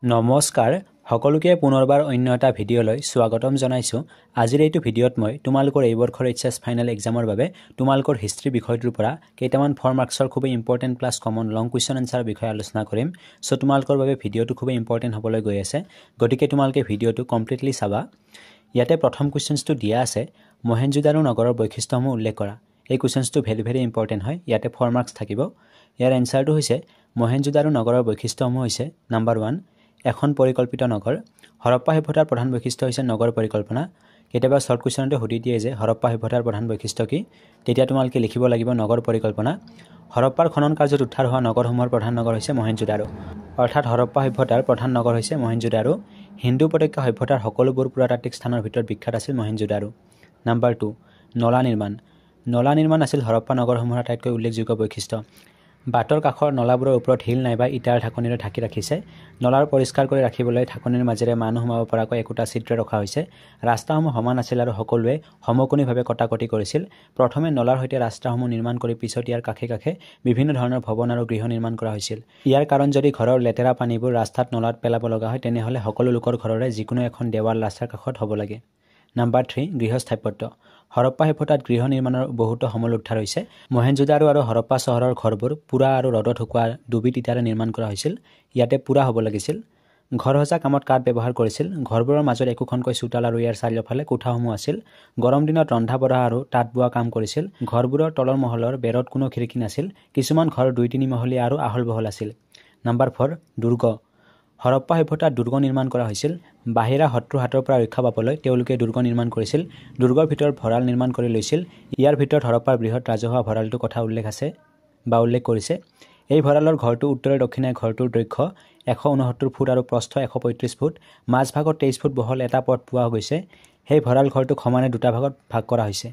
নমস্কাৰ সকলোকে পুনৰবাৰ অন্য এটা ভিডিঅ'লৈ স্বাগতম জনাইছোঁ। আজিৰ এইটো ভিডিঅ'ত মই তোমালোকৰ এই বৰ্ষৰ এইচএছ ফাইনেল এক্সামৰ বাবে তোমালোকৰ হিষ্ট্ৰী বিষয়টোৰ পৰা কেইটামান 4 মাৰ্কছৰ খুবেই ইম্পৰ্টেণ্ট প্লাছ কমন লং কুৱেশ্যন এনচাৰ বিষয়ে আলোচনা কৰিম। সো তোমালোকৰ বাবে ভিডিঅ'টো খুবেই ইম্পৰ্টেণ্ট হ'বলৈ গৈ আছে, গতিকে তোমালোকে ভিডিঅ'টো কমপ্লিটলি চাবা। ইয়াতে প্ৰথম কুৱেশ্যনটো দিয়া আছে, মহেঞ্জোদাৰো নগৰৰ বৈশিষ্ট্যসমূহ উল্লেখ কৰা। এই কুৱেশ্যনটো ভেৰি ইম্পৰ্টেণ্ট হয়। ইয়াতে 4 মাৰ্কছ থাকিব। ইয়াৰ এনচাৰটো হৈছে মহেঞ্জোদাৰো নগৰৰ বৈশিষ্ট্যসমূহ হৈছে নাম্বাৰ 1 এখন পৰিকল্পিত নগৰ। হৰপ্পা সভ্যতাৰ প্ৰধান বৈশিষ্ট্য হৈছে নগৰ পৰিকল্পনা। কেতিয়াবা শ্বৰ্ট কুৱেশ্যনতে সুধি দিয়ে যে হৰপ্পা সভ্যতাৰ প্ৰধান বৈশিষ্ট্য কি, তেতিয়া তোমালোকে লিখিব লাগিব নগৰ পৰিকল্পনা। হৰপ্পাৰ খনন কাৰ্যত উদ্ধাৰ হোৱা নগৰসমূহৰ প্ৰধান নগৰ হৈছে মহেঞ্জোদাৰো, অৰ্থাৎ হৰপ্পা সভ্যতাৰ প্ৰধান নগৰ হৈছে মহেঞ্জোদাৰো। হিন্দু উপত্যকা সভ্যতাৰ সকলোবোৰ পুৰাতাত্ত্বিক স্থানৰ ভিতৰত বিখ্যাত আছিল মহেঞ্জোদাৰো। নাম্বাৰ 2 নলা নিৰ্মাণ। নলা নিৰ্মাণ আছিল হৰপ্পা নগৰসমূহৰ আটাইতকৈ উল্লেখযোগ্য বৈশিষ্ট্য। বাটৰ কাষৰ নলাবোৰৰ ওপৰত শিল নাইবা ইটাৰ ঢাকনিৰে ঢাকি ৰাখিছে। নলাৰ পৰিষ্কাৰ কৰি ৰাখিবলৈ ঢাকনিৰ মাজেৰে মানুহ সোমাব পৰাকৈ একোটা ছিদ্ৰ ৰখা হৈছে। ৰাস্তাসমূহ সমান আছিল আৰু সকলোৱে সমকোণীভাৱে কটাকটি কৰিছিল। প্ৰথমে নলাৰ সৈতে ৰাস্তাসমূহ নিৰ্মাণ কৰি পিছত ইয়াৰ কাষে কাষে বিভিন্ন ধৰণৰ ভৱন আৰু গৃহ নিৰ্মাণ কৰা হৈছিল। ইয়াৰ কাৰণ যদি ঘৰৰ লেতেৰা পানীবোৰ ৰাস্তাত নলাত পেলাব লগা হয়, তেনেহ'লে সকলো লোকৰ ঘৰৰে যিকোনো এখন দেৱাল ৰাস্তাৰ কাষত হ'ব লাগে। নাম্বাৰ 3 গৃহ স্থাপত্য। হৰপ্পা সভ্যতাত গৃহ নিৰ্মাণৰ বহুতো সমল উদ্ধাৰ হৈছে। মহেঞ্জোদাৰো আৰু হৰপ্পা চহৰৰ ঘৰবোৰ পোৰা আৰু ৰ'দত শুকোৱা দুবিধ ইটাৰে নিৰ্মাণ কৰা হৈছিল। ইয়াতে পোৰা হ'ব লাগিছিল। ঘৰ সজা কামত কাঠ ব্যৱহাৰ কৰিছিল। ঘৰবোৰৰ মাজত একোখনকৈ চোতাল আৰু ইয়াৰ চাৰিওফালে কোঠাসমূহ আছিল। গৰম দিনত ৰন্ধা বঢ়া আৰু তাঁত বোৱা কাম কৰিছিল। ঘৰবোৰৰ তলৰ মহলৰ বেৰত কোনো খিৰিকী নাছিল। কিছুমান ঘৰ 2-3 মহলীয়া আৰু আহল বহল আছিল। নাম্বাৰ 4 দুৰ্গ। হৰপ্পা সভ্যতাত দুৰ্গ নিৰ্মাণ কৰা হৈছিল। বাহিৰা শত্ৰুৰ হাতৰ পৰা ৰক্ষা পাবলৈ তেওঁলোকে দুৰ্গ নিৰ্মাণ কৰিছিল। দুৰ্গৰ ভিতৰত ভঁৰাল নিৰ্মাণ কৰি লৈছিল। ইয়াৰ ভিতৰত হৰপ্পাৰ বৃহৎ ৰাজহুৱা ভঁৰালটোৰ কথা উল্লেখ কৰিছে। এই ভঁৰালৰ ঘৰটো উত্তৰে দক্ষিণে ঘৰটোৰ দৈৰ্ঘ্য 169 ফুট আৰু প্ৰস্থ 135 ফুট। মাজভাগত 23 ফুট বহল এটা পথ পোৱা গৈছে। সেই ভঁৰাল ঘৰটোক সমানে দুটা ভাগত ভাগ কৰা হৈছে।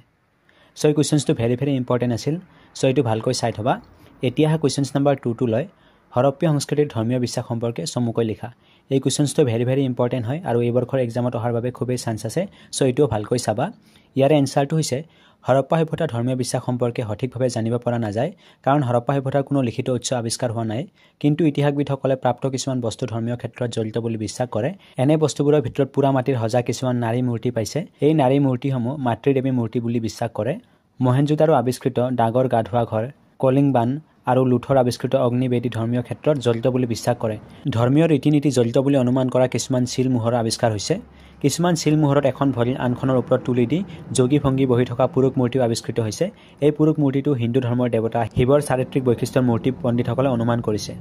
চ' এই কুৱেশ্যনটো ভেৰি ইম্পৰ্টেণ্ট আছিল। চ' এইটো ভালকৈ চাই থবা। এতিয়া আহা কুৱেশ্যন নাম্বাৰ 2 লৈ হৰপ্পীয় সংস্কৃতিৰ ধৰ্মীয় বিশ্বাস সম্পৰ্কে চমুকৈ লিখা। এই কুৱেশ্যনটো ভেৰি ইম্পৰ্টেণ্ট হয় আৰু এই বৰ্ষৰ এক্সামত অহাৰ বাবে খুবেই চান্স আছে। চ' এইটোও ভালকৈ চাবা। ইয়াৰে এনচাৰটো হৈছে হৰপ্পা সভ্যতাৰ ধৰ্মীয় বিশ্বাস সম্পৰ্কে সঠিকভাৱে জানিব পৰা নাযায়, কাৰণ হৰপ্পা সভ্যতাৰ কোনো লিখিত উৎস আৱিষ্কাৰ হোৱা নাই। কিন্তু ইতিহাসবিদসকলে প্ৰাপ্ত কিছুমান বস্তু ধৰ্মীয় ক্ষেত্ৰত জড়িত বুলি বিশ্বাস কৰে। এনে বস্তুবোৰৰ ভিতৰত পোৰা মাটিৰ সজা কিছুমান নাৰী মূৰ্তি পাইছে। এই নাৰী মূৰ্তিসমূহ মাতৃদেৱী মূৰ্তি বুলি বিশ্বাস কৰে। মহেঞ্জোদাৰো আৱিষ্কৃত ডাগৰ গা ধোৱা ঘৰ, কলিংবান আৰু লুথৰ আৱিষ্কৃত অগ্নিবেদী ধৰ্মীয় ক্ষেত্ৰত জড়িত বুলি বিশ্বাস কৰে। ধৰ্মীয় ৰীতি নীতি জড়িত বুলি অনুমান কৰা কিছুমান চিল মোহৰৰ আৱিষ্কাৰ হৈছে। কিছুমান চিল মোহৰত এখন ভৰি আনখনৰ ওপৰত তুলি দি যোগী ভংগী বহি থকা পুৰুষ মূৰ্তিও আৱিষ্কৃত হৈছে। এই পুৰুষ মূৰ্তিটো হিন্দু ধৰ্মৰ দেৱতা শিৱৰ চাৰিত্ৰিক বৈশিষ্ট্যৰ মূৰ্তি পণ্ডিতসকলে অনুমান কৰিছে।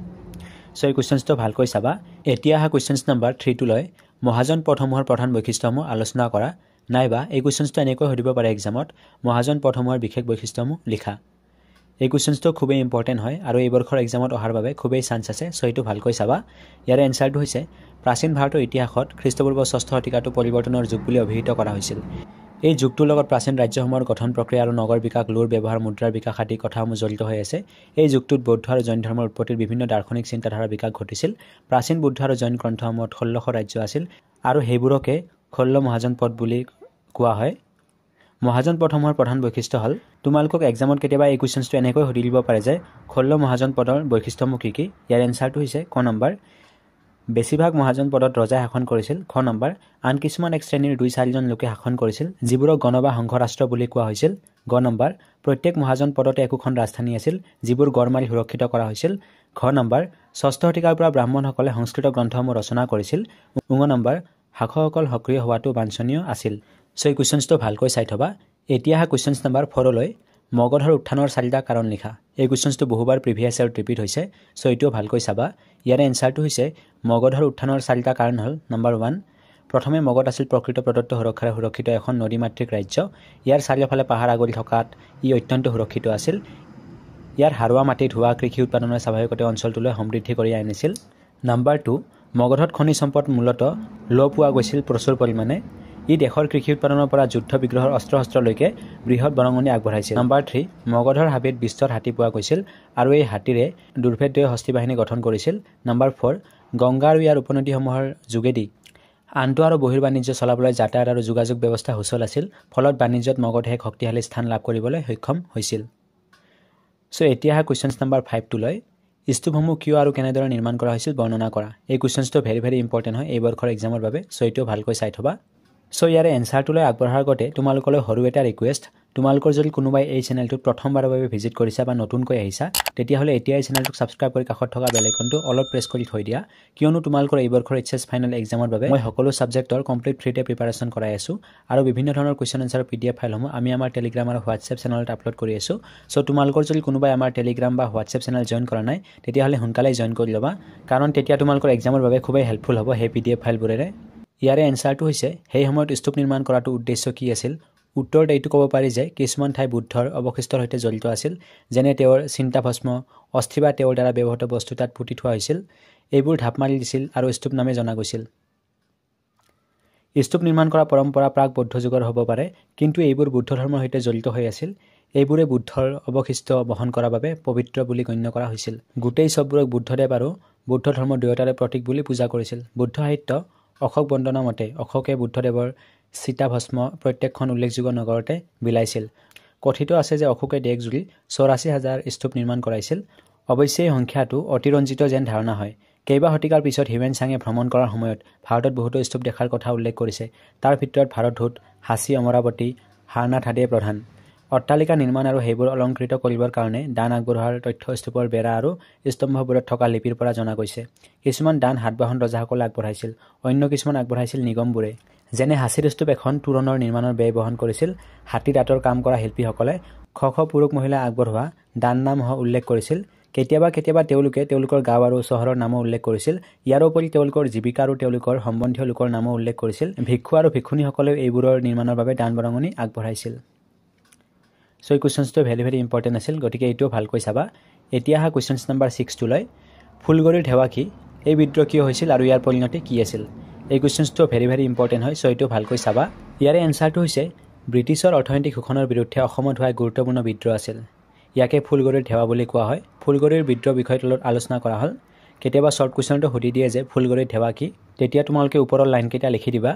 চ' এই কুৱেশ্যনটো ভালকৈ চাবা। এতিয়া আহা কুৱেশ্যন নাম্বাৰ 3 লৈ মহাজন পথসমূহৰ প্ৰধান বৈশিষ্ট্যসমূহ আলোচনা কৰা। নাইবা এই কুৱেশ্যনটো এনেকৈ সুধিব পাৰে এক্সামত, মহাজন পথসমূহৰ বিশেষ বৈশিষ্ট্যসমূহ লিখা। এই কুৱেশ্যনটো খুবেই ইম্পৰ্টেণ্ট হয় আৰু এই বৰ্ষৰ এক্সামত অহাৰ বাবে খুবেই চান্স আছে। চ' এইটো ভালকৈ চাবা। ইয়াৰে এনচাৰটো হৈছে প্ৰাচীন ভাৰতৰ ইতিহাসত খ্ৰীষ্টপূৰ্ব 6ষ্ঠ শতিকাটো পৰিৱৰ্তনৰ যুগ বুলি অভিহিত কৰা হৈছিল। এই যুগটোৰ লগত প্ৰাচীন ৰাজ্যসমূহৰ গঠন প্ৰক্ৰিয়া আৰু নগৰ বিকাশ, লোৰ ব্যৱহাৰ, মুদ্ৰাৰ বিকাশ আদি কথাসমূহ জড়িত হৈ আছে। এই যুগটোত বৌদ্ধ আৰু জৈন ধৰ্মৰ উৎপত্তিৰ বিভিন্ন দাৰ্শনিক চিন্তাধাৰাৰ বিকাশ ঘটিছিল। প্ৰাচীন বুদ্ধ আৰু জৈন গ্ৰন্থসমূহত 16শ ৰাজ্য আছিল আৰু সেইবোৰকে 16 মহাজন পথ বুলি কোৱা হয়। মহাজন পথসমূহৰ প্ৰধান বৈশিষ্ট্য হ'ল, তোমালোকক এক্সামত কেতিয়াবা এই কুৱেশ্যনটো এনেকৈ সুধি দিব পাৰে যে 16 মহাজন পদৰ বৈশিষ্ট্যসমূহ কি কি। ইয়াৰ এনচাৰটো হৈছে ক নম্বৰ বেছিভাগ মহাজন পদত ৰজাই শাসন কৰিছিল। খ নম্বৰ আন কিছুমান এক শ্ৰেণীৰ 2-4জন লোকে শাসন কৰিছিল, যিবোৰক গণ বা সংঘ ৰাষ্ট্ৰ বুলি কোৱা হৈছিল। গ নম্বৰ প্ৰত্যেক মহাজন পদতে একোখন ৰাজধানী আছিল, যিবোৰ গড় মাৰি সুৰক্ষিত কৰা হৈছিল। ঘ নম্বৰ 6ষ্ঠ শতিকাৰ পৰা ব্ৰাহ্মণসকলে সংস্কৃত গ্ৰন্থসমূহ ৰচনা কৰিছিল। ঙ নম্বৰ শাসকসকল সক্ৰিয় হোৱাটো বাঞ্ছনীয় আছিল। চ' এই কুৱেশ্যনটো ভালকৈ চাই থবা। এতিয়া আহা কুৱেশ্যন নাম্বাৰ 4 লৈ মগধৰ উত্থানৰ 4টা কাৰণ লিখা। এই কুৱেশ্যনটো বহুবাৰ প্ৰিভিয়াছ ইয়াৰত ৰিপিট হৈছে। চ' এইটোও ভালকৈ চাবা। ইয়াৰে এনচাৰটো হৈছে মগধৰ উত্থানৰ 4টা কাৰণ হ'ল, নাম্বাৰ 1 প্ৰথমে মগধ আছিল প্ৰকৃত প্ৰদত্ত সুৰক্ষাৰে সুৰক্ষিত এখন নদীমাতৃক ৰাজ্য। ইয়াৰ চাৰিওফালে পাহাৰ আগৰি থকাত ই অত্যন্ত সুৰক্ষিত আছিল। ইয়াৰ সাৰুৱা মাটিত হোৱা কৃষি উৎপাদনৰ স্বাভাৱিকতে অঞ্চলটোলৈ সমৃদ্ধি কৰি আনিছিল। নাম্বাৰ 2 মগধত খনিজ সম্পদ মূলতঃ পোৱা গৈছিল প্ৰচুৰ পৰিমাণে। ই দেশৰ কৃষি উৎপাদনৰ পৰা যুদ্ধ বিগ্ৰহৰ অস্ত্ৰ শস্ত্ৰলৈকে বৃহৎ বৰঙণি আগবঢ়াইছিল। নাম্বাৰ 3 মগধৰ হাবিত বিস্তৰ হাতী পোৱা গৈছিল আৰু এই হাতীৰে দুৰ্ভেদ্য হস্তী বাহিনী গঠন কৰিছিল। নাম্বাৰ 4 গংগা আৰু ইয়াৰ উপনদীসমূহৰ যোগেদি আন্তঃ আৰু বহিৰ্বাণিজ্য চলাবলৈ যাতায়াত আৰু যোগাযোগ ব্যৱস্থা সুচল আছিল, ফলত বাণিজ্যত মগধে এক শক্তিশালী স্থান লাভ কৰিবলৈ সক্ষম হৈছিল। চ' এতিয়া কুৱেশ্যন নাম্বাৰ 5 লৈ স্তূপসমূহ কিয় আৰু কেনেদৰে নিৰ্মাণ কৰা হৈছিল বৰ্ণনা কৰা। এই কুৱেশ্যনছটো ভেৰি ইম্পৰ্টেণ্ট হয় এই বৰ্ষৰ এক্সামৰ বাবে, চ' এইটো ভালকৈ চাই থ'বা। চ' ইয়াৰে এনচাৰটোলৈ আগবঢ়াৰ আগতে তোমালোকলৈ সৰু এটা ৰিকুৱেষ্ট, তোমালোকৰ যদি কোনোবাই এই চেনেলটোত প্ৰথমবাৰৰ বাবে ভিজিট কৰিছা বা নতুনকৈ আহিছা, তেতিয়াহ'লে এতিয়াই চেনেলটোক ছাবস্ক্ৰাইব কৰি কাষত থকা বেল আইকনটো অলপ প্ৰেছ কৰি থৈ দিয়া, কিয়নো তোমালোকৰ এই বৰ্ষৰ এইচএছ ফাইনেল এক্সামৰ বাবে মই সকলো ছাবজেক্টৰ কমপ্লিট ফ্ৰীতে প্ৰিপাৰেশ্যন কৰাই আছোঁ আৰু বিভিন্ন ধৰণৰ কুৱেশ্যন এনচাৰ PDF ফাইলসমূহ আমি আমাৰ টেলিগ্ৰাম আৰু হোৱাটছএপ চেনেলত আপলোড কৰি আছোঁ। চ' তোমালোকৰ যদি কোনোবাই আমাৰ টেলিগ্ৰাম বা হোৱাটছএপ চেনেল জইন কৰা নাই, তেতিয়াহ'লে সোনকালে জইন কৰি ল'বা, কাৰণ তেতিয়া তোমালোকৰ এক্সামৰ বাবে খুবেই হেল্পফুল হ'ব সেই PDF ফাইলবোৰেৰে। ইয়াৰে এনচাৰটো হৈছে, সেই সময়ত স্তূপ নিৰ্মাণ কৰাটো উদ্দেশ্য কি আছিল? উত্তৰত এইটো ক'ব পাৰি যে কিছুমান ঠাই বুদ্ধৰ অৱশিষ্টৰ সৈতে জড়িত আছিল, যেনে তেওঁৰ চিন্তাভস্ম, অস্থি বা তেওঁৰ দ্বাৰা ব্যৱহৃত বস্তু তাত পুতি থোৱা হৈছিল। এইবোৰ ঢাপ মাৰি দিছিল আৰু স্তূপ নামে জনা গৈছিল। স্তূপ নিৰ্মাণ কৰা পৰম্পৰা প্ৰাক বৌদ্ধ যুগৰ হ'ব পাৰে, কিন্তু এইবোৰ বুদ্ধ ধৰ্মৰ সৈতে জড়িত হৈ আছিল। এইবোৰে বুদ্ধৰ অৱশিষ্ট বহন কৰাৰ বাবে পবিত্ৰ বুলি গণ্য কৰা হৈছিল। গোটেই চববোৰক বুদ্ধদেৱ আৰু বুদ্ধ ধৰ্মৰ দুয়োটাৰে প্ৰতীক বুলি পূজা কৰিছিল। বুদ্ধ সাহিত্য অশোক বন্দনা মতে অশোকে বুদ্ধদেৱৰ চিতাভস্ম প্ৰত্যেকখন উল্লেখযোগ্য নগৰতে বিলাইছিল। কথিত আছে যে অশোকে দেশজুৰি 84,000 স্তূপ নিৰ্মাণ কৰাইছিল। অৱশ্যে এই সংখ্যাটো অতিৰঞ্জিত যেন ধাৰণা হয়। কেইবা শতিকাৰ পিছত হিউৱেন চাঙে ভ্ৰমণ কৰাৰ সময়ত ভাৰতত বহুতো স্তূপ দেখাৰ কথা উল্লেখ কৰিছে। তাৰ ভিতৰত ভাৰতধূত, সাঁচী, অমৰাৱতী, সাৰনাথ আদিয়ে প্ৰধান। অট্টালিকা নিৰ্মাণ আৰু সেইবোৰ অলংকৃত কৰিবৰ কাৰণে দান আগবঢ়োৱাৰ তথ্য স্তূপৰ বেৰা আৰু স্তম্ভবোৰত থকা লিপিৰ পৰা জনা গৈছে। কিছুমান দান সাতবাহন ৰজাসকলে আগবঢ়াইছিল, অন্য কিছুমান আগবঢ়াইছিল নিগমবোৰে। যেনে সাঁচীৰ স্তূপ এখন তোৰণৰ নিৰ্মাণৰ ব্যয় বহন কৰিছিল হাতী দাঁতৰ কাম কৰা শিল্পীসকলে। শ পুৰুষ মহিলাই আগবঢ়োৱা দান নাম উল্লেখ কৰিছিল। কেতিয়াবা তেওঁলোকে তেওঁলোকৰ গাঁও আৰু চহৰৰ নামো উল্লেখ কৰিছিল। ইয়াৰ উপৰি তেওঁলোকৰ জীৱিকা আৰু তেওঁলোকৰ সম্বন্ধীয় লোকৰ নামো উল্লেখ কৰিছিল। ভিক্ষু আৰু ভিক্ষুণীসকলেও এইবোৰৰ নিৰ্মাণৰ বাবে দান বৰঙণি আগবঢ়াইছিল। চ' এই কুৱেশ্যনছটো ভেৰি ইম্পৰ্টেণ্ট আছিল, গতিকে এইটোও ভালকৈ চাবা। এতিয়া আহা কুৱেশ্যনছ নম্বৰ 6 ফুলগড়ীৰ ধেৱা কি? এই বিদ্ৰোহ কিয় হৈছিল আৰু ইয়াৰ পৰিণতি কি আছিল? এই কুৱেশ্যনছটো ভেৰি ইম্পৰ্টেণ্ট হয়, চ' এইটো ভালকৈ চাবা। ইয়াৰে এনচাৰটো হৈছে, ব্ৰিটিছৰ অৰ্থনৈতিক শোষণৰ বিৰুদ্ধে অসমত হোৱা গুৰুত্বপূৰ্ণ বিদ্ৰোহ আছিল। ইয়াকে ফুলগড়ীৰ ধেৱা বুলি কোৱা হয়। ফুলগড়ীৰ বিদ্ৰোহ বিষয়টোৰ তলত আলোচনা কৰা হ'ল। কেতিয়াবা শ্বৰ্ট কুৱেশ্যনটো সুধি দিয়ে যে ফুলগড়ীৰ ধেৱা কি, তেতিয়া তোমালোকে ওপৰৰ লাইনকেইটা লিখি দিবা।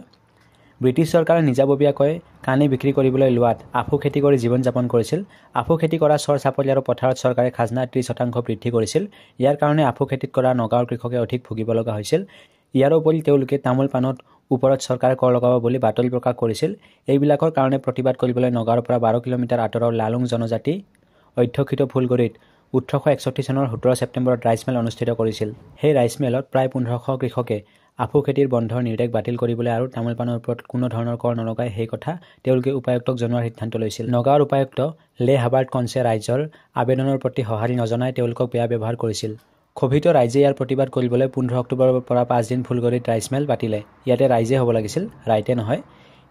ব্ৰিটিছ চৰকাৰে নিজাববীয়াকৈ কানি বিক্ৰী কৰিবলৈ লোৱাত আফু খেতি কৰি জীৱন যাপন কৰিছিল। আফু খেতি কৰা চৰ চাপৰি আৰু পথাৰত চৰকাৰে খাজনা 30% বৃদ্ধি কৰিছিল। ইয়াৰ কাৰণে আফু খেতিত কৰা নগাঁৱৰ কৃষকে অধিক ভুগিব লগা হৈছিল। ইয়াৰ উপৰি তেওঁলোকে তামোল পাণত ওপৰত চৰকাৰে কৰ লগাব বুলি বাতৰি প্ৰকাশ কৰিছিল। এইবিলাকৰ কাৰণে প্ৰতিবাদ কৰিবলৈ নগাঁৱৰ পৰা 12 কিলোমিটাৰ আঁতৰৰ লালুং জনজাতি অধ্যুষিত ফুলগড়ীত 1861 চনৰ 17 ছেপ্টেম্বৰত ৰাইচমেল অনুষ্ঠিত কৰিছিল। সেই ৰাইচমেলত প্ৰায় 1500 কৃষকে আফু খেতিৰ বন্ধৰ নিৰ্দেশ বাতিল কৰিবলৈ আৰু তামোল পাণৰ ওপৰত কোনো ধৰণৰ কৰ নলগাই সেই কথা তেওঁলোকে উপায়ুক্তক জনোৱাৰ সিদ্ধান্ত লৈছিল। নগাঁৱৰ উপায়ুক্ত লে হাবাৰ্ট কনছে ৰাইজৰ আবেদনৰ প্ৰতি সঁহাৰি নজনাই তেওঁলোকক বেয়া ব্যৱহাৰ কৰিছিল। ক্ষোভিত ৰাইজে ইয়াৰ প্ৰতিবাদ কৰিবলৈ 15 অক্টোবৰৰ পৰা 5 দিন ফুলগড়ীত ৰাইচমেল পাতিলে। ইয়াতে ৰাইজে হ'ব লাগিছিল, ৰাইটে নহয়।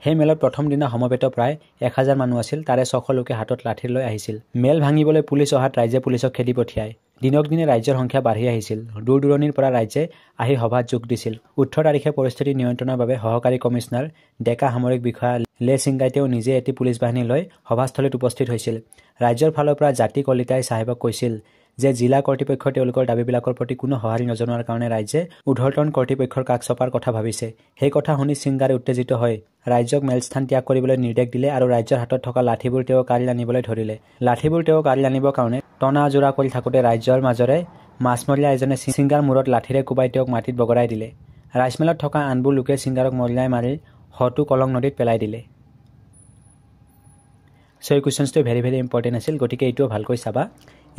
সেই মেলত প্ৰথম দিনা সমবেত প্ৰায় 1000 মানুহ আছিল। তাৰে 600 লোকে হাতত লাঠি লৈ আহিছিল। মেল ভাঙিবলৈ পুলিচ অহাত ৰাইজে পুলিচক খেদি পঠিয়ায়। দিনক দিনে ৰাইজৰ সংখ্যা বাঢ়ি আহিছিল। দূৰ দূৰণিৰ পৰা ৰাইজে আহি সভাত যোগ দিছিল। 18 তাৰিখে পৰিস্থিতি নিয়ন্ত্ৰণৰ বাবে সহকাৰী কমিছনাৰ ডেকা সামৰিক বিষয়া লে ছিংগাইটেও নিজে এটি পুলিচ বাহিনী লৈ সভাস্থলীত উপস্থিত হৈছিল। ৰাইজৰ ফালৰ পৰা জাতি কলিতাই চাহেবক কৈছিল যে জিলা কৰ্তৃপক্ষই তেওঁলোকৰ দাবীবিলাকৰ প্ৰতি কোনো সঁহাৰি নজনোৱাৰ কাৰণে ৰাইজে উৰ্ধ্বতন কৰ্তৃপক্ষৰ কাষ চপাৰ কথা ভাবিছে। সেই কথা শুনি ছিংগাৰে উত্তেজিত হৈ ৰাইজক মেলস্থান ত্যাগ কৰিবলৈ নিৰ্দেশ দিলে আৰু ৰাইজৰ হাতত থকা লাঠিবোৰ তেওঁ কাঢ়ি আনিবলৈ ধৰিলে। লাঠিবোৰ তেওঁ কাঢ়ি আনিবৰ কাৰণে টনা আজোৰা কৰি থাকোঁতে ৰাইজৰ মাজৰে মাছমৰীয়া এজনে ছিংগাৰ মূৰত লাঠিৰে কোবাই তেওঁক মাটিত বগৰাই দিলে। ৰাইচমেলত থকা আনবোৰ লোকে ছিংগাৰক মৰিয়াই মাৰি হয়তো কলং নদীত পেলাই দিলে। চ' এই কুৱেশ্যনছটো ভেৰি ইম্পৰ্টেণ্ট আছিল, গতিকে এইটোও ভালকৈ চাবা।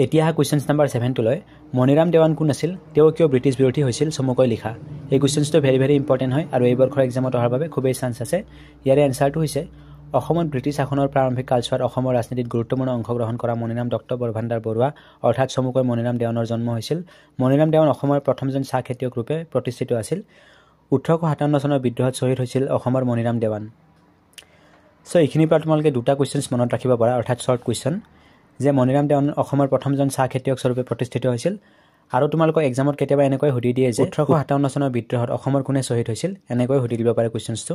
এতিয়া আহা কুৱেশ্যনছ নম্বৰ 7 মণিৰাম দেৱান কোন আছিল? তেওঁ কিয় ব্ৰিটিছ বিৰোধী হৈছিল? চমুকৈ লিখা। এই কুৱেশ্যনছটো ভেৰি ইম্পৰ্টেণ্ট হয় আৰু এই বৰ্ষৰ এক্সামত অহাৰ বাবে খুবেই চান্স আছে। ইয়াৰে এনচাৰটো হৈছে, অসমত ব্ৰিটিছ শাসনৰ প্ৰাৰম্ভিক কালছোৱাত অসমৰ ৰাজনীতিত গুৰুত্বপূৰ্ণ অংশগ্ৰহণ কৰা মণিৰাম ডক্টৰ বৰভাণ্ডাৰ বৰুৱা অৰ্থাৎ চমুকৈ মণিৰাম দেৱানৰ জন্ম হৈছিল। মণিৰাম দেৱান অসমৰ প্ৰথমজন চাহ খেতিয়ক ৰূপে প্ৰতিষ্ঠিত আছিল। 1857 চনৰ বিদ্ৰোহত শ্বহীদ হৈছিল অসমৰ মণিৰাম দেৱান। চ' এইখিনিৰ পৰা তোমালোকে দুটা কুৱেশ্যনছ মনত ৰাখিব পাৰা, অৰ্থাৎ শ্বৰ্ট কুৱেশ্যন, যে মণিৰাম দেৱান অসমৰ প্ৰথমজন চাহ খেতিয়ক স্বৰূপে প্ৰতিষ্ঠিত হৈছিল। আৰু তোমালোকক এক্সামত কেতিয়াবা এনেকৈ সুধি দিয়ে যে 1857 চনৰ বিদ্ৰোহত অসমৰ কোনে শ্বহীদ হৈছিল, এনেকৈ সুধি দিব পাৰে কুৱেশ্যনছটো।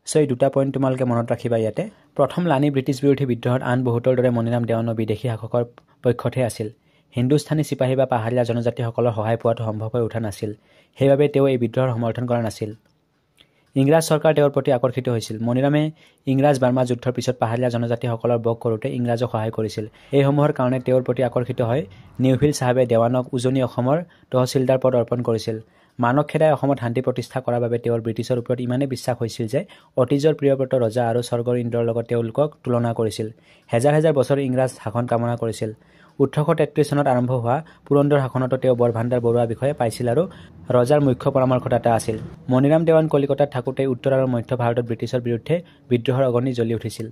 চ' এই দুটা পইণ্ট তোমালোকে মনত ৰাখিবা ইয়াতে। প্ৰথম লানি ব্ৰিটিছ বিৰোধী বিদ্ৰোহত আন বহুতৰ দৰে মণিৰাম দেৱানো বিদেশী শাসকৰ পক্ষতহে আছিল। হিন্দুস্থানী চিপাহী বা পাহাৰীয়া জনজাতিসকলৰ সহায় পোৱাটো সম্ভৱ হৈ উঠা নাছিল। সেইবাবে তেওঁ এই বিদ্ৰোহৰ সমৰ্থন কৰা নাছিল। ইংৰাজ চৰকাৰ তেওঁৰ প্ৰতি আকৰ্ষিত হৈছিল। মণিৰামে ইংৰাজ বাৰ্মা যুদ্ধৰ পিছত পাহাৰীয়া জনজাতিসকলৰ বস কৰোঁতে ইংৰাজক সহায় কৰিছিল। এইসমূহৰ কাৰণে তেওঁৰ প্ৰতি আকৰ্ষিত হৈ নিউভিল চাহাবে দেৱানক উজনি অসমৰ তহচিলদাৰ পদ অৰ্পণ কৰিছিল। মানক খেদাই অসমত শান্তি প্ৰতিষ্ঠা কৰাৰ বাবে তেওঁৰ ব্ৰিটিছৰ ওপৰত ইমানেই বিশ্বাস হৈছিল যে অতীজৰ প্ৰিয়ব্ৰত ৰজা আৰু স্বৰ্গৰ ইন্দ্ৰৰ লগত তেওঁলোকক তুলনা কৰিছিল। হেজাৰ হেজাৰ বছৰ ইংৰাজ শাসন কামনা কৰিছিল। 1833 চনত আৰম্ভ হোৱা পুৰন্দৰ শাসনতো তেওঁ বৰভাণ্ডাৰ বৰুৱা বিষয়ে পাইছিল আৰু ৰজাৰ মুখ্য পৰামৰ্শদাতা আছিল। মণিৰাম দেৱান কলিকতাত থাকোঁতে উত্তৰ আৰু মধ্য ভাৰতত ব্ৰিটিছৰ বিৰুদ্ধে বিদ্ৰোহৰ অগ্নি জ্বলি উঠিছিল।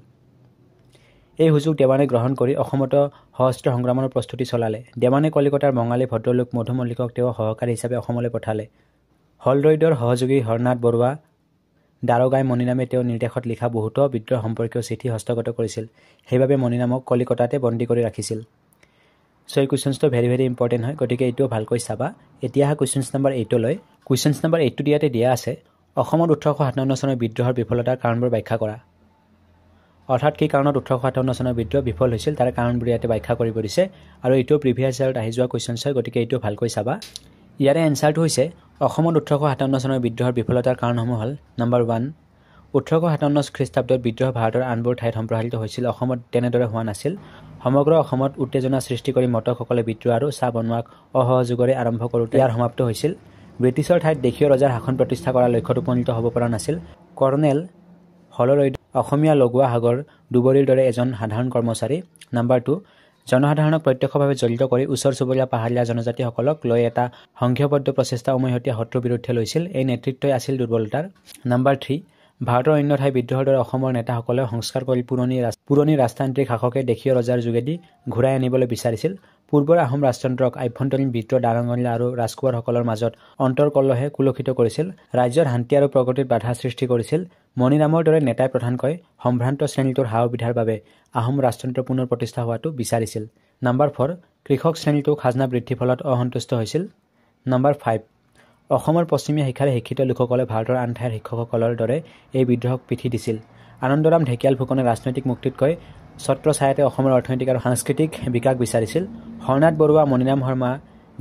এই সুযোগ দেৱানে গ্ৰহণ কৰি অসমতো সশস্ত্ৰ সংগ্ৰামৰ প্ৰস্তুতি চলালে। দেৱানে কলিকতাৰ বঙালী ভদ্ৰলোক মধু মল্লিকক তেওঁ সহকাৰী হিচাপে অসমলৈ পঠালে। হলদৈদৰ সহযোগী হৰনাথ বৰুৱা দাৰোগাই মণিৰামে তেওঁৰ নিৰ্দেশত লিখা বহুতো বিদ্ৰোহ সম্পৰ্কীয় চিঠি হস্তগত কৰিছিল। সেইবাবে মণিৰামক কলিকতাতে বন্দী কৰি ৰাখিছিল। চ' এই কুৱেশ্যনছটো ভেৰি ইম্পৰ্টেণ্ট হয়, গতিকে এইটোও ভালকৈ চাবা। এতিয়া আহা কুৱেশ্যনছ নম্বৰ 8লৈ। কুৱেশ্যনছ নম্বৰ 8টো ইয়াতে দিয়া আছে, অসমত 1857 চনৰ বিদ্ৰোহৰ বিফলতাৰ কাৰণবোৰ ব্যাখ্যা কৰা। অৰ্থাৎ কি কাৰণত 1857 চনৰ বিদ্ৰোহ বিফল হৈছিল তাৰ কাৰণবোৰ ইয়াতে ব্যাখ্যা কৰিব দিছে আৰু এইটো প্ৰিভিয়াছ ইয়াৰত আহি যোৱা কুৱেশ্যনছ হয়, গতিকে এইটো ভালকৈ চাবা। ইয়াৰে এনচাৰটো হৈছে অসমত 1857 চনৰ বিদ্ৰোহৰ বিফলতাৰ কাৰণসমূহ হ'ল নম্বৰ 1, 1857 খ্ৰীষ্টাব্দত বিদ্ৰোহ ভাৰতৰ আনবোৰ ঠাইত সম্প্ৰসাৰিত হৈছিল, অসমত তেনেদৰে হোৱা নাছিল। সমগ্ৰ অসমত উত্তেজনা সৃষ্টি কৰি মটকসকলে বিদ্ৰোহ আৰু চাহ বনোৱাক অসহযোগৰে আৰম্ভ কৰোঁতে ইয়াৰ সমাপ্ত হৈছিল। ব্ৰিটিছৰ ঠাইত দেশীয় ৰজাৰ শাসন প্ৰতিষ্ঠা কৰাৰ লক্ষ্যত উপনীত হ'ব পৰা নাছিল। কৰ্ণেল হলৰৈড অসমীয়া লগুৱা সাগৰ দুবৰীৰ দৰে এজন সাধাৰণ কৰ্মচাৰী। নম্বৰ 2, জনসাধাৰণক প্ৰত্যক্ষভাৱে জড়িত কৰি ওচৰ চুবুৰীয়া পাহাৰীয়া জনজাতিসকলক লৈ এটা সংঘবদ্ধ প্ৰচেষ্টা উমৈহতীয়া শত্ৰুৰ বিৰুদ্ধে লৈছিল। এই নেতৃত্বই আছিল দুৰ্বলতাৰ। নম্বৰ 3, ভাৰতৰ অন্য ঠাই বিদ্ৰোহৰ দৰে অসমৰ নেতাসকলেও সংস্কাৰ কৰি পুৰণি ৰাজতান্ত্ৰিক শাসকে দেশীয় ৰজাৰ যোগেদি ঘূৰাই আনিবলৈ বিচাৰিছিল। পূৰ্বৰ আহোম ৰাজতন্ত্ৰক আভ্যন্তৰীণ বিদ্ৰোহ দাৰঙলীয়া আৰু ৰাজকুঁৱৰসকলৰ মাজত অন্তৰ্কলহে কুলসিত কৰিছিল, ৰাজ্যৰ শান্তি আৰু প্ৰগতিত বাধা সৃষ্টি কৰিছিল। মণিৰামৰ দৰে নেতাই প্ৰধানকৈ সম্ভ্ৰান্ত শ্ৰেণীটোৰ সা সুবিধাৰ বাবে আহোম ৰাজতন্ত্ৰ পুনৰ প্ৰতিষ্ঠা হোৱাটো বিচাৰিছিল। নম্বৰ 4, কৃষক শ্ৰেণীটো খাজনা বৃদ্ধিৰ ফলত অসন্তুষ্ট হৈছিল। নম্বৰ 5, অসমৰ পশ্চিমীয়া শিক্ষাৰে শিক্ষিত লোকসকলে ভাৰতৰ আন ঠাইৰ শিক্ষকসকলৰ দৰে এই বিদ্ৰোহক পিঠি দিছিল। আনন্দৰাম ঢেকিয়াল ফুকনে ৰাজনৈতিক মুক্তিতকৈ ছত্ৰছায়াতে অসমৰ অৰ্থনৈতিক আৰু সাংস্কৃতিক বিকাশ বিচাৰিছিল। হৰনাথ বৰুৱা, মণিৰাম শৰ্মা,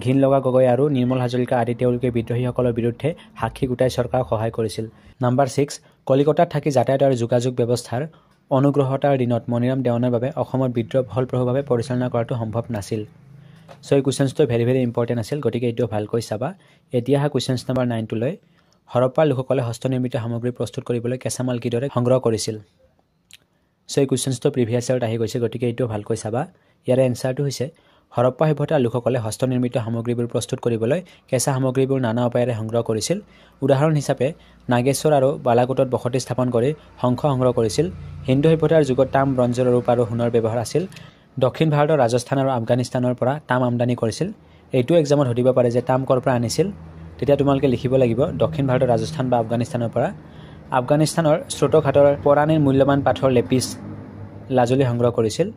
ঘিনলগা গগৈ আৰু নিৰ্মল হাজৰিকা আদি তেওঁলোকে বিদ্ৰোহীসকলৰ বিৰুদ্ধে সাক্ষী গোটাই চৰকাৰক সহায় কৰিছিল। নম্বৰ 6, কলিকতাত থাকি যাতায়াত আৰু যোগাযোগ ব্যৱস্থাৰ অনুগ্ৰহতাৰ দিনত মণিৰাম দেৱানৰ বাবে অসমত বিদ্ৰোহ ফলপ্ৰসূভাৱে পৰিচালনা কৰাটো সম্ভৱ নাছিল। চ' এই কুৱেশ্যনছটো ভেৰি ইম্পৰ্টেণ্ট আছিল, গতিকে এইটো ভালকৈ চাবা। এতিয়া আহা কুৱেশ্যনছ নম্বৰ 9লৈ। হৰপ্পাৰ লোকসকলে হস্তনিৰ্মিত সামগ্ৰী প্ৰস্তুত কৰিবলৈ কেঁচামাল কিদৰে সংগ্ৰহ কৰিছিল। চ' এই কুৱেশ্যনছটো প্ৰিভিয়াছ ইয়াৰত আহি গৈছে, গতিকে এইটো ভালকৈ চাবা। ইয়াৰে এনচাৰটো হৈছে হৰপ্পা সভ্যতাৰ লোকসকলে হস্তনিৰ্মিত সামগ্ৰীবোৰ প্ৰস্তুত কৰিবলৈ কেঁচা সামগ্ৰীবোৰ নানা উপায়েৰে সংগ্ৰহ কৰিছিল। উদাহৰণ হিচাপে নাগেশ্বৰ আৰু বালাকোটত বসতি স্থাপন কৰি শংখ সংগ্ৰহ কৰিছিল। হিন্দু সভ্যতাৰ যুগত তাম, ব্ৰঞ্জ, ৰূপ আৰু সোণৰ ব্যৱহাৰ আছিল। দক্ষিণ ভাৰতৰ ৰাজস্থান আৰু আফগানিস্তানৰ পৰা তাম আমদানি কৰিছিল। এইটো এক্সামত সুধিব পাৰে যে তাম ক'ৰ পৰা আনিছিল, তেতিয়া তোমালোকে লিখিব লাগিব দক্ষিণ ভাৰতৰ ৰাজস্থান বা আফগানিস্তানৰ পৰা। আফগানিস্তানৰ স্ৰোতঘাটৰ পৰাণীৰ মূল্যৱান পাথৰ লেপিছ লাজুলী সংগ্ৰহ কৰিছিল।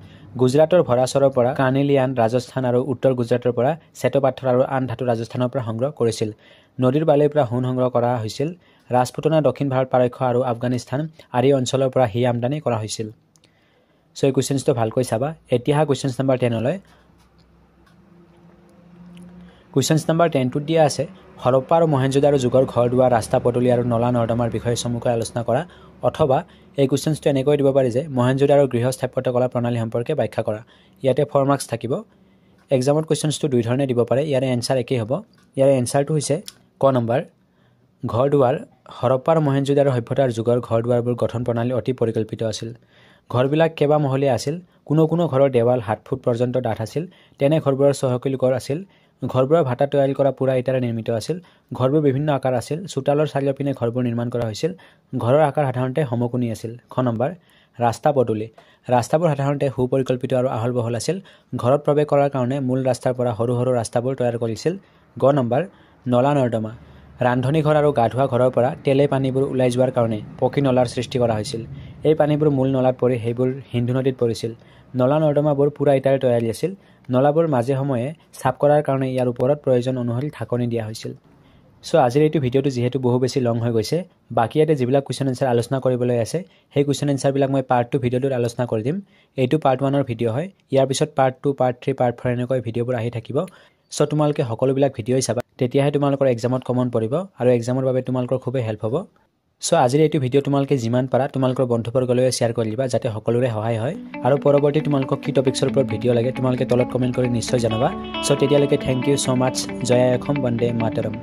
গুজৰাটৰ ভৰাচৰৰ পৰা কাৰ্ণিলিয়ান ৰাজস্থান আৰু উত্তৰ গুজৰাটৰ পৰা শ্বেতপাথৰ আৰু আন ধাতু ৰাজস্থানৰ পৰা সংগ্ৰহ কৰিছিল। নদীৰ বালিৰ পৰা সোণ সংগ্ৰহ কৰা হৈছিল। ৰাজপুতনা, দক্ষিণ ভাৰত পাৰক্ষ আৰু আফগানিস্তান আদি অঞ্চলৰ পৰা হি আমদানি কৰা হৈছিল। চ' এই কুৱেশ্যনছটো ভালকৈ চাবা। এতিয়া কুৱেশ্যনছ নম্বৰ 10লৈ। কুৱেশ্যনছ নম্বৰ 10টোত দিয়া আছে হৰপ্পা আৰু মহেঞ্জোদাৰো যুগৰ ঘৰ দুৱাৰ, ৰাস্তা পদূলি আৰু নলা নৰ্দমাৰ বিষয়ে চমুকৈ আলোচনা কৰা। অথবা এই কুৱেশ্যনছটো এনেকৈ দিব পাৰি যে মহেঞ্জোদাৰো গৃহ স্থাপত্যকলা প্ৰণালী সম্পৰ্কে ব্যাখ্যা কৰা। ইয়াতে 4 মাৰ্কছ থাকিব। এক্সামত কুৱেশ্যনছটো দুই ধৰণে দিব পাৰে, ইয়াৰে এনচাৰ একেই হ'ব। ইয়াৰে এনচাৰটো হৈছে ক নম্বৰ, ঘৰ দুৱাৰ। হৰপ্পা আৰু মহেঞ্জোদাৰো সভ্যতাৰ যুগৰ ঘৰ দুৱাৰবোৰ গঠন প্ৰণালী অতি পৰিকল্পিত আছিল। ঘৰবিলাক কেইবামহলীয়া আছিল। কোনো ঘৰৰ দেৱাল 7 ফুট পৰ্যন্ত ডাঠ আছিল। তেনে ঘৰবোৰৰ চহকী লোকৰ আছিল। ঘৰবোৰৰ ভাটা তৈয়াৰ কৰা পুৰা ইটাৰে নিৰ্মিত আছিল। ঘৰবোৰ বিভিন্ন আকাৰ আছিল। চোতালৰ চাৰিওপিনে ঘৰবোৰ নিৰ্মাণ কৰা হৈছিল। ঘৰৰ আকাৰ সাধাৰণতে সমকোণী আছিল। খ নম্বৰ, ৰাস্তা পদূলি। ৰাস্তাবোৰ সাধাৰণতে সুপৰিকল্পিত আৰু আহল বহল আছিল। ঘৰত প্ৰৱেশ কৰাৰ কাৰণে মূল ৰাস্তাৰ পৰা সৰু সৰু ৰাস্তাবোৰ তৈয়াৰ কৰিছিল। গ নম্বৰ, নলা নৰ্দমা। ৰান্ধনী ঘৰ আৰু গা ধোৱা ঘৰৰ পৰা তেলে পানীবোৰ ওলাই যোৱাৰ কাৰণে পকী নলাৰ সৃষ্টি কৰা হৈছিল। এই পানীবোৰ মূল নলাত পৰি সেইবোৰ সিন্ধু নদীত পৰিছিল। নলা নৰ্দমাবোৰ পুৰা ইটাৰে তৈয়াৰী আছিল। নলাবোৰ মাজে সময়ে চাফ কৰাৰ কাৰণে ইয়াৰ ওপৰত প্ৰয়োজন অনুসৰি ঢাকনি দিয়া হৈছিল। চ' আজিৰ এইটো ভিডিঅ'টো যিহেতু বহু বেছি লং হৈ গৈছে, বাকী ইয়াতে যিবিলাক কুৱেশ্যন এনচাৰ আলোচনা কৰিবলৈ আছে সেই কুৱেশ্যন এনচাৰবিলাক মই পাৰ্ট 2 ভিডিঅ'টোত আলোচনা কৰি দিম। এইটো পাৰ্ট 1ৰ ভিডিঅ' হয়। ইয়াৰ পিছত পাৰ্ট 2, পাৰ্ট 3, পাৰ্ট 4 এনেকৈ ভিডিঅ'বোৰ আহি থাকিব। চ' তোমালোকে সকলোবিলাক ভিডিঅ'ই চাবা, তেতিয়াহে তোমালোকৰ এক্সামত কমন পৰিব আৰু এক্সামৰ বাবে তোমালোকৰ খুবেই হেল্প হ'ব। সো আজিৰ এইটো ভিডিঅ' তোমালোকে যিমান পাৰা তোমালোকৰ বন্ধুবৰ্গলৈ শ্বেয়াৰ কৰি দিবা যাতে সকলোৰে সহায় হয় আৰু পৰৱৰ্তী তোমালোকক কি টপিকছৰ ওপৰত ভিডিঅ' লাগে তোমালোকে তলত কমেণ্ট কৰি নিশ্চয় জনাবা সো তেতিয়ালৈকে থ্যাংক ইউ সো মাচ জয় অসম বন্দে মাতৰম